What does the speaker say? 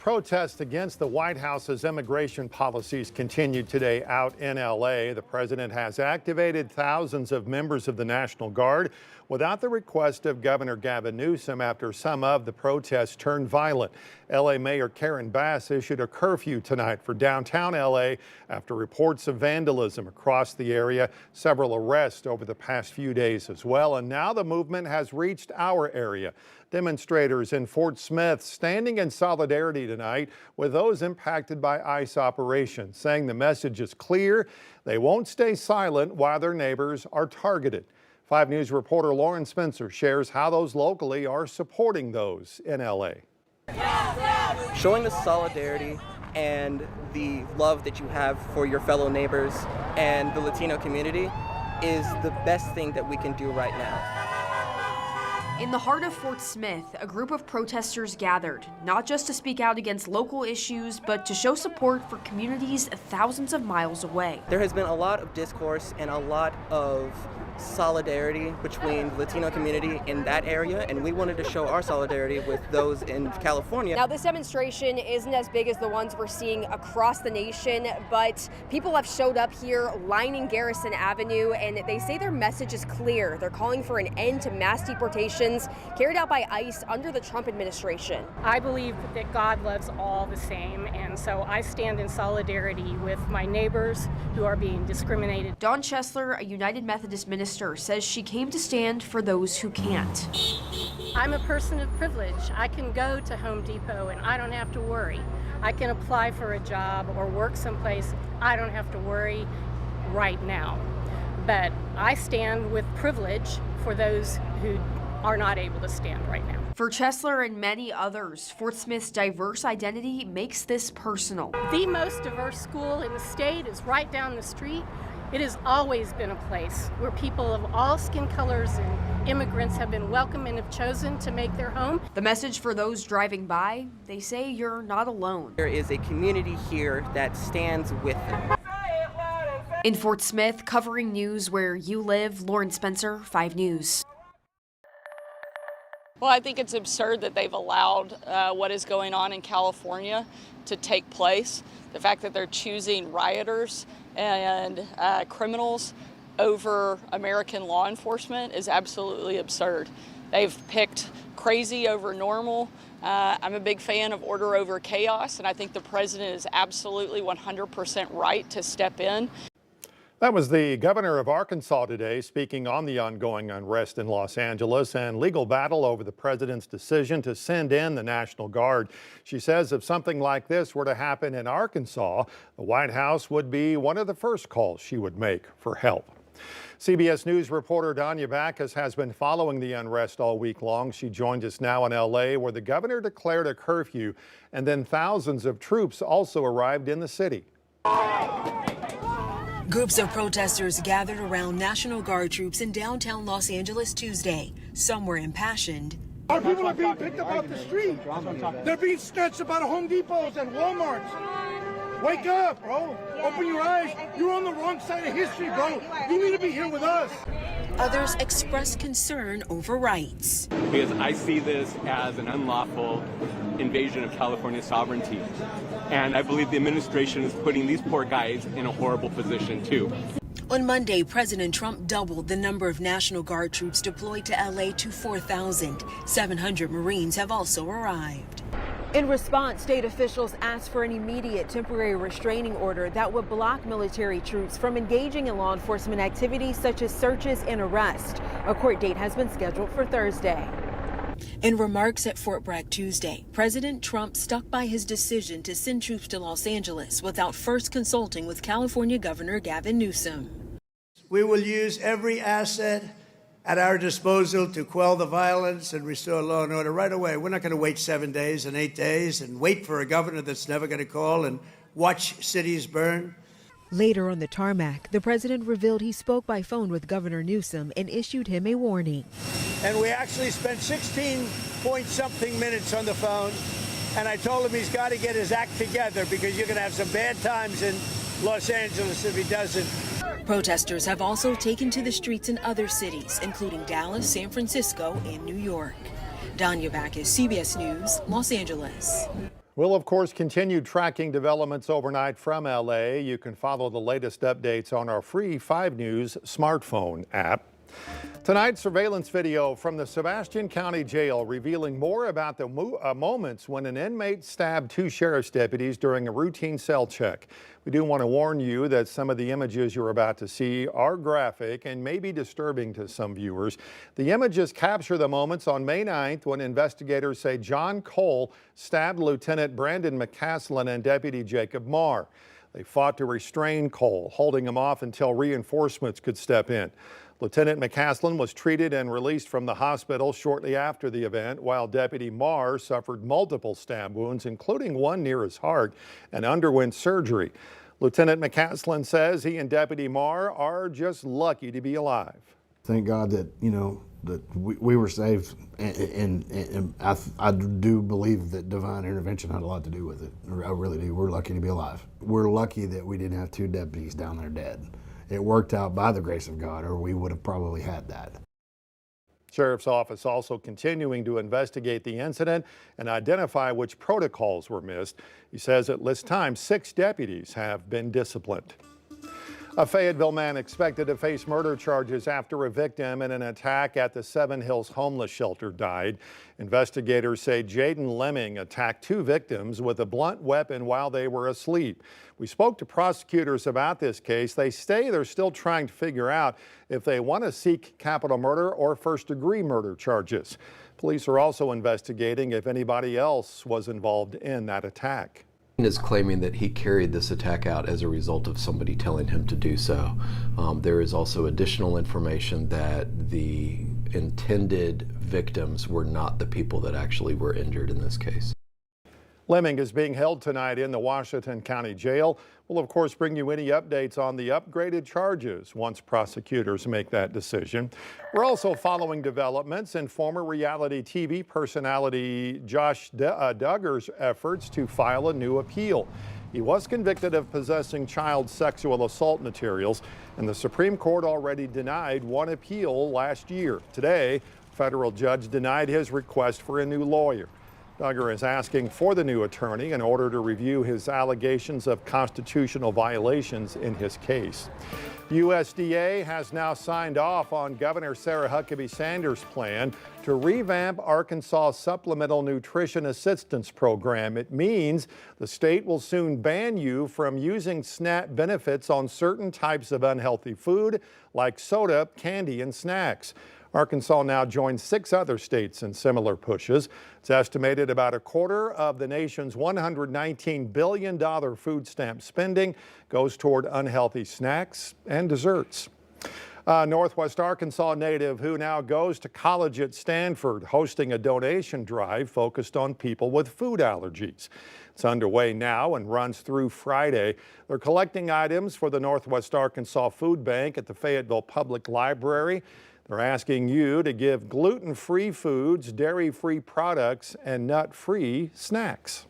Protests against the White House's immigration policies continued today out in L.A. The president has activated thousands of members of the National Guard without the request of Governor Gavin Newsom after some of the protests turned violent. L.A. Mayor Karen Bass issued a curfew tonight for downtown L.A. after reports of vandalism across the area, several arrests over the past few days as well. And now the movement has reached our area. Demonstrators in Fort Smith standing in solidarity tonight with those impacted by ICE operations, saying the message is clear. They won't stay silent while their neighbors are targeted. 5 News reporter Lauren Spencer shares how those locally are supporting those in LA. Showing the solidarity and the love that you have for your fellow neighbors and the Latino community is the best thing that we can do right now. In the heart of Fort Smith, a group of protesters gathered, not just to speak out against local issues, but to show support for communities thousands of miles away. There has been a lot of discourse and a lot of solidarity between the Latino community in that area, and we wanted to show our solidarity with those in California. Now, this demonstration isn't as big as the ones we're seeing across the nation, but people have showed up here lining Garrison Avenue, and they say their message is clear. They're calling for an end to mass deportations carried out by ICE under the Trump administration. I believe that God loves all the same, and so I stand in solidarity with my neighbors who are being discriminated. Dawn Chesler, a United Methodist minister, says she came to stand for those who can't. I'm a person of privilege. I can go to Home Depot and I don't have to worry. I can apply for a job or work someplace. I don't have to worry right now. But I stand with privilege for those who are not able to stand right now. For Chesler and many others, Fort Smith's diverse identity makes this personal. The most diverse school in the state is right down the street. It has always been a place where people of all skin colors and immigrants have been welcome and have chosen to make their home. The message for those driving by, they say you're not alone. There is a community here that stands with them. In Fort Smith, covering news where you live, Lauren Spencer, 5 News. Well, I think it's absurd that they've allowed what is going on in California to take place. The fact that they're choosing rioters and criminals over American law enforcement is absolutely absurd. They've picked crazy over normal. I'm a big fan of order over chaos, and I think the president is absolutely 100% right to step in. That was the governor of Arkansas today speaking on the ongoing unrest in Los Angeles and legal battle over the president's decision to send in the National Guard. She says if something like this were to happen in Arkansas, the White House would be one of the first calls she would make for help. CBS News reporter Danya Backus has been following the unrest all week long. She joins us now in L.A., where the governor declared a curfew, and then thousands of troops also arrived in the city. Groups of protesters gathered around National Guard troops in downtown Los Angeles Tuesday. Some were impassioned. Our people are being picked up off the street. They're being snatched up out of Home Depots and Walmarts. Wake up, bro. Open your eyes. You're on the wrong side of history, bro. You need to be here with us. Others expressed concern over rights. Because I see this as an unlawful invasion of California sovereignty. And I believe the administration is putting these poor guys in a horrible position, too. On Monday, President Trump doubled the number of National Guard troops deployed to L.A. to 4,000. 700 Marines have also arrived. In response, state officials asked for an immediate temporary restraining order that would block military troops from engaging in law enforcement activities such as searches and arrests. A court date has been scheduled for Thursday. In remarks at Fort Bragg Tuesday, President Trump stuck by his decision to send troops to Los Angeles without first consulting with California Governor Gavin Newsom. We will use every asset at our disposal to quell the violence and restore law and order right away. We're not going to wait 7 days and 8 days and wait for a governor that's never going to call and watch cities burn. Later on the tarmac, the president revealed he spoke by phone with Governor Newsom and issued him a warning. And we actually spent 16-point-something minutes on the phone, and I told him he's got to get his act together because you're going to have some bad times in Los Angeles if he doesn't. Protesters have also taken to the streets in other cities, including Dallas, San Francisco, and New York. Danya Backus, CBS News, Los Angeles. We'll, of course, continue tracking developments overnight from LA. You can follow the latest updates on our free 5 News smartphone app. Tonight, surveillance video from the Sebastian County Jail revealing more about the moments when an inmate stabbed 2 sheriff's deputies during a routine cell check. We do want to warn you that some of the images you're about to see are graphic and may be disturbing to some viewers. The images capture the moments on May 9th when investigators say John Cole stabbed Lieutenant Brandon McCaslin and Deputy Jacob Marr. They fought to restrain Cole, holding him off until reinforcements could step in. Lieutenant McCaslin was treated and released from the hospital shortly after the event, while Deputy Marr suffered multiple stab wounds, including one near his heart, and underwent surgery. Lieutenant McCaslin says he and Deputy Marr are just lucky to be alive. Thank God that, that we were saved, and I do believe that divine intervention had a lot to do with it. I really do. We're lucky to be alive. We're lucky that we didn't have 2 deputies down there dead. It worked out by the grace of God, or we would have probably had that. Sheriff's Office also continuing to investigate the incident and identify which protocols were missed. He says at this time, 6 deputies have been disciplined. A Fayetteville man expected to face murder charges after a victim in an attack at the Seven Hills homeless shelter died. Investigators say Jaden Lemming attacked 2 victims with a blunt weapon while they were asleep. We spoke to prosecutors about this case. They say they're still trying to figure out if they want to seek capital murder or first-degree murder charges. Police are also investigating if anybody else was involved in that attack. Is claiming that he carried this attack out as a result of somebody telling him to do so. There is also additional information that the intended victims were not the people that actually were injured in this case. Lemming is being held tonight in the Washington County Jail. We'll, of course, bring you any updates on the upgraded charges once prosecutors make that decision. We're also following developments in former reality TV personality Josh Duggar's efforts to file a new appeal. He was convicted of possessing child sexual assault materials, and the Supreme Court already denied one appeal last year. Today, a federal judge denied his request for a new lawyer. Duggar is asking for the new attorney in order to review his allegations of constitutional violations in his case. USDA has now signed off on Governor Sarah Huckabee Sanders' plan to revamp Arkansas' Supplemental Nutrition Assistance Program. It means the state will soon ban you from using SNAP benefits on certain types of unhealthy food like soda, candy, and snacks. Arkansas now joins 6 other states in similar pushes. It's estimated about a quarter of the nation's $119 billion food stamp spending goes toward unhealthy snacks and desserts. Northwest Arkansas native who now goes to college at Stanford hosting a donation drive focused on people with food allergies. It's underway now and runs through Friday. They're collecting items for the Northwest Arkansas Food Bank at the Fayetteville Public Library. They're asking you to give gluten-free foods, dairy-free products, and nut-free snacks.